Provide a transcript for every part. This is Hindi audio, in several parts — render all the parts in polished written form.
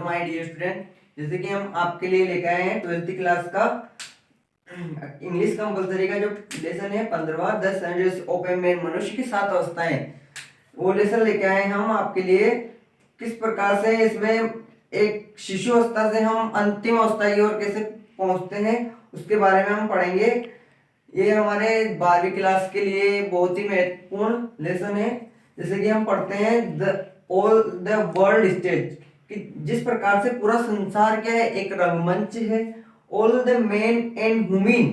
माय डियर स्टूडेंट, जैसे कि हम आपके लिए लेकर आए हैं 12th क्लास का इंग्लिश कंपलसरी का जो लेसन है 15वां 10 स्टैंडर्ड्स ऑफ ए मैन, मनुष्य की 7 अवस्थाएं, वो लेसन लेके आए हम आपके लिए। किस प्रकार से इसमें एक शिशु अवस्था से हम अंतिम अवस्था की ओर कैसे पहुंचते हैं उसके बारे में हम पढ़ेंगे। ये हमारे 12वीं क्लास के लिए बहुत ही महत्वपूर्ण लेसन है। जैसे कि हम पढ़ते हैं ऑल द वर्ल्ड स्टेज, कि जिस प्रकार से पूरा संसार क्या है, एक रंगमंच है। All the main and women,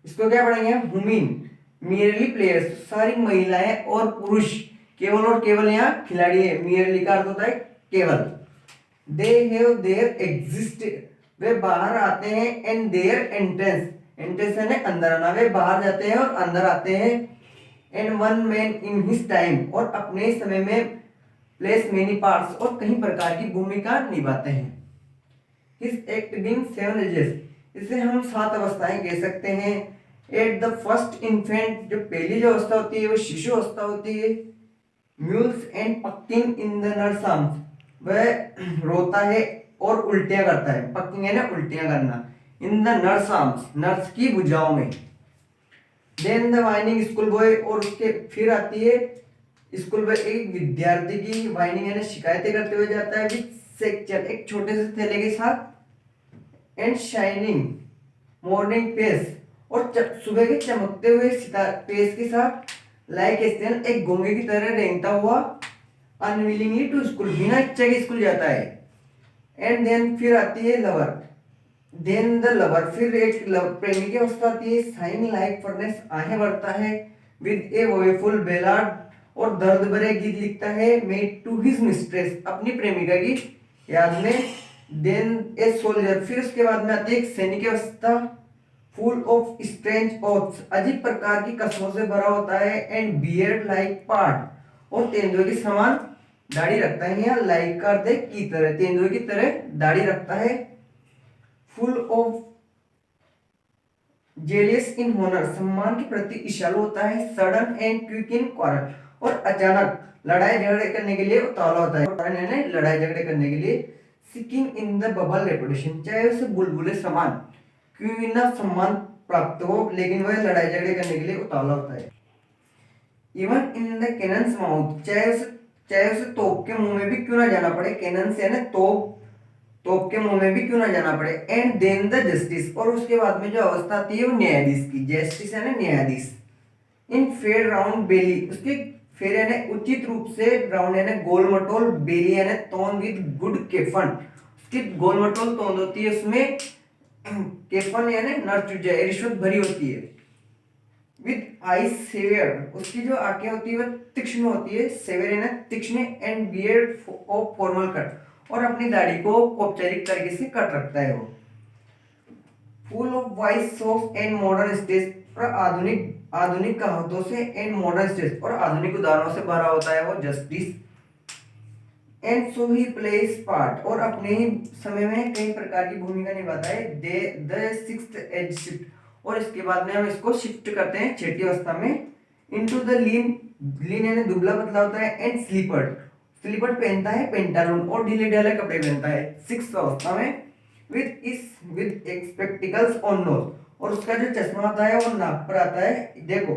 इसको क्या पढ़ेंगे, वुमेन मेयरली प्लेयर्स, सारी महिलाएं और पुरुष, केवल और केवल यहाँ खिलाड़ी है। मेयरली का अर्थ होता है केवल। दे हैव देयर एग्जिस्ट, वे बाहर आते हैं। एंड देयर एंट्रेंस, एंट्रेंस है अंदर आना, वे बाहर जाते हैं और अंदर आते हैं। And one man in his time, और अपने समय में प्लेस मेनी पार्ट्स, और कई प्रकार की भूमिका निभाते हैं। हिज एक्ट बीइंग 7 एजेस, इसे हम 7 अवस्थाएं कह सकते हैं। एट द फर्स्ट इन्फेंट, जो पहली जो अवस्था होती है वो शिशु अवस्था होती है। म्यूल्स एंड पक्किंग इन द नर्साम्स, वह रोता है और उल्टियां करता है। पक्किंग है ना उल्टियां करना। इन द नर्साम्स, नर्स की भुजाओं में। Then the whining school boy, और उसके फिर आती है स्कूल बॉय, एक विद्यार्थी की वाइनिंग यानी शिकायतें करते हुए जाता है विद सेक्चर, एक छोटे से थैले के साथ। एंड शाइनिंग मॉर्निंग पेस, और सुबह के चमकते हुए पेस के साथ। लाइक स्टेन, एक घोंगे की तरह रेंगता हुआ। अनविलिंगली टू स्कूल, बिना इच्छा के स्कूल जाता है। एंड देन फिर आती है लवर। देन द लवर, फिर एक प्रेमी की अवस्था आती है। साइंग लाइक फर्नेस, आहें भरता है। विद ए वोफुल बेलाड, और दर्द भरे गीत लिखता है। मेड टू हिज मिस्ट्रेस, अपनी प्रेमिका की याद में। देन ए सोल्जर, फिर उसके बाद में आती है एक सैनिक अवस्था। फुल ऑफ स्ट्रेंज ऑथ्स, अजीब प्रकार की कसमों से भरा होता है। एंड बियर्ड लाइक पार्ट, और तेंदुए की समान दाढ़ी रखता है। या लाइक का अर्थ की तरह, तेंदुए की तरह दाढ़ी रखता है। Full of jealous in honour, सम्मान के प्रति ईर्ष्यालु होता है। Sudden and quick in quarrel, और अचानक लड़ाई झगड़े करने के लिए उतावला होता है। लड़ाई झगड़े करने के लिए। Seeking in the bubble reputation, चाहे उसे बुलबुले समान क्यों ना सम्मान प्राप्त हो, लेकिन वह लड़ाई झगड़े करने के लिए उतावला होता है। Even in the cannons mouth, चाहे उसे तोप के मुंह में भी क्यों ना जाना पड़े। कैनन से ना तोप के मुंह में भी क्यों ना जाना पड़े। एंड देन द जस्टिस, और उसके बाद में जो अवस्था आती है वो न्यायाधीश की। जस्टिस है ना न्यायाधीश। इन फेड राउंड बेली, उसके फेर है ना उचित रूप से, राउंड है ना गोल मटोल, बेली है ना तोंद विद गुड केफन, उसकी गोल मटोल तोंद होती है, उसमें केफन यानी नर रिश्वत भरी होती है। विद आईज सेवियर, उसकी जो आंखें होती है वह तीक्ष्ण होती है। सेवियर यानी तीक्ष्ण। And beard of formal cut, और अपनी दाढ़ी को औपचारिक तरीके से कट रखता है वो। Full of vice soft and modern stage, और आधुनिक कहावतों से। एंड मॉडर्न स्टेज, और आधुनिक उदाहरणों से भरा होता है वो justice. And so he place part, और अपने ही समय में कई प्रकार की भूमिका निभाता है। द सिक्स्थ एज शिफ्ट, और इसके बाद में हम इसको शिफ्ट करते हैं 6ठी अवस्था में। इनटू द लीन यानी दुबला पतला होता है। एंड स्लीपर्ड पहनता है पेंटालून, और ढीले ढाले कपड़े पहनता है 6th अवस्था में। विद स्पेक्टिकल्स ऑन नोज, और उसका जो चश्मा आता है वो नाक पर आता है। देखो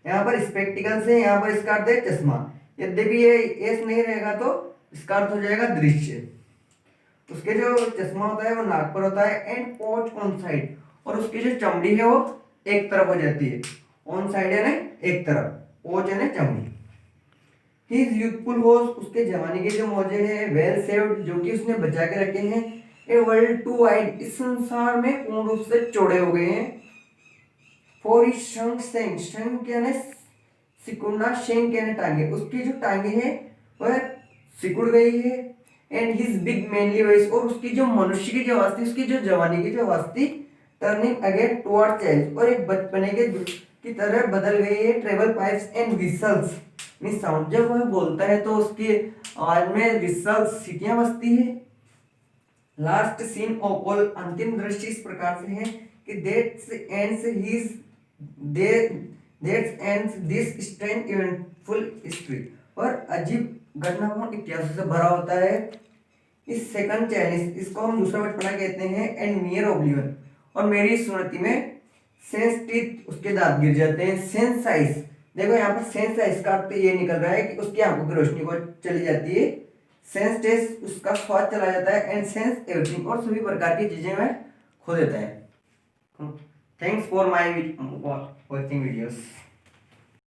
यहाँ पर स्पेक्टिकल्स है, यहाँ पर इसका अर्थ है चश्मा। यद्यपि ये एस नहीं रहेगा तो इसका अर्थ हो जाएगा दृश्य। उसके जो चश्मा होता है वो नाक पर होता है। एंड पोच ऑन साइड, और उसकी जो चमड़ी है वो एक तरफ हो जाती है। ऑन साइड है ना एक तरफ, पोच है ना चमड़ी। हिज यूथफुल होश, उसके जवानी के जो मोजे हैं। वेल सेव्ड, जो कि उसने बचा के रखे हैं। ए वर्ल्ड टू वाइड, इस संसार में पूर्ण रूप से चौड़े हो गए हैं। फॉर हिज शंक क्या सिकुड़ना, शेंग कहने टांगे, उसकी जो टांगे हैं वह सिकुड़ गई है। And his big manly voice, और उसकी जो मनुष्य की जो आवाज थी, उसकी जो जवानी की जो आवाज थी, टर्निंग अगेन टुवर्ड चाइल्ड, और एक बचपने के की तरह बदल गई है। Travel pipes and whistles mean sound, जब वह बोलता है तो उसकी आवाज में विसल्स सीटियां बजती है। लास्ट सीन ऑफ ऑल, अंतिम दृश्य इस प्रकार से है कि that's ends this strange eventful history, और अजीब घटनापूर्ण इतिहास से भरा होता है। इस सेकंड चाइनीज, इसको हम दूसरा बचपना कहते हैं, एंड नियर ओब्लिवियन, और मेरी स्मृति में सेंस टीथ, उसके दांत गिर जाते हैं। सेंस साइज, देखो यहाँ पर सेंस साइज का अर्थ ये निकल रहा है कि उसकी आंखों की रोशनी को चली जाती है। सेंस टेस्ट, उसका स्वाद चला जाता है। एंड सेंस एवरीथिंग, और सभी प्रकार की चीजें वह खो देता है। Thanks for my watching videos.